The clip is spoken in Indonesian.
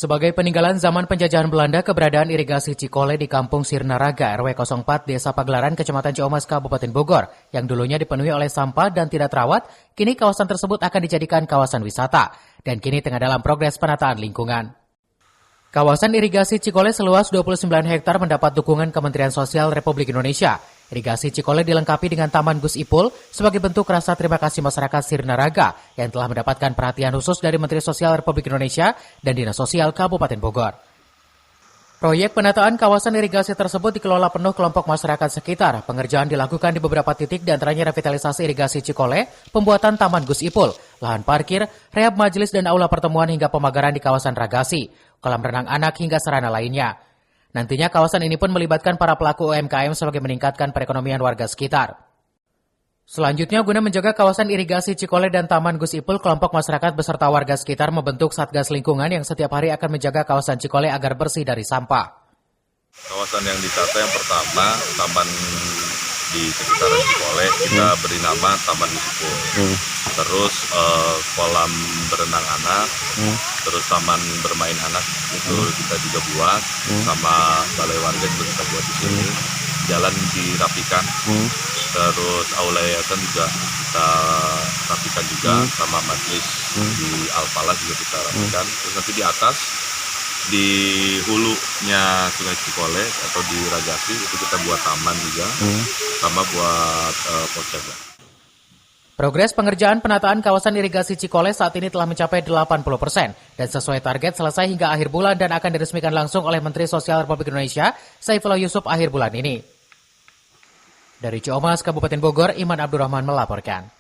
Sebagai peninggalan zaman penjajahan Belanda, keberadaan irigasi Cikole di Kampung Sirnaraga, RW 04, Desa Pagelaran, Kecamatan Ciamas, Kabupaten Bogor, yang dulunya dipenuhi oleh sampah dan tidak terawat, kini kawasan tersebut akan dijadikan kawasan wisata, dan kini tengah dalam progres penataan lingkungan. Kawasan irigasi Cikole seluas 29 hektar mendapat dukungan Kementerian Sosial Republik Indonesia. Irigasi Cikole dilengkapi dengan Taman Gus Ipul sebagai bentuk rasa terima kasih masyarakat Sirnaraga yang telah mendapatkan perhatian khusus dari Menteri Sosial Republik Indonesia dan Dinas Sosial Kabupaten Bogor. Proyek penataan kawasan irigasi tersebut dikelola penuh kelompok masyarakat sekitar. Pengerjaan dilakukan di beberapa titik di antaranya revitalisasi irigasi Cikole, pembuatan Taman Gus Ipul, lahan parkir, rehab majelis dan aula pertemuan hingga pemagaran di kawasan Ragasi, kolam renang anak hingga sarana lainnya. Nantinya kawasan ini pun melibatkan para pelaku UMKM sebagai meningkatkan perekonomian warga sekitar. Selanjutnya, guna menjaga kawasan irigasi Cikole dan Taman Gus Ipul, kelompok masyarakat beserta warga sekitar membentuk Satgas Lingkungan yang setiap hari akan menjaga kawasan Cikole agar bersih dari sampah. Kawasan yang ditata yang pertama, taman di sekitaran Cikole, kita beri nama Taman Gus Ipul. Terus kolam berenang anak, terus taman bermain anak itu kita juga buat, sama balai warga juga kita buat di sini. Jalan dirapikan, terus aula yayasan juga kita rapikan juga, sama majelis di Alpala juga kita rapikan. Terus nanti di atas, di hulunya Sungai Cikole atau di Ragasi itu kita buat taman juga, sama buat pos jaga. Progres pengerjaan penataan kawasan irigasi Cikole saat ini telah mencapai 80% dan sesuai target selesai hingga akhir bulan dan akan diresmikan langsung oleh Menteri Sosial Republik Indonesia, Saifullah Yusuf, akhir bulan ini. Dari Ciamas, Kabupaten Bogor, Iman Abdurrahman melaporkan.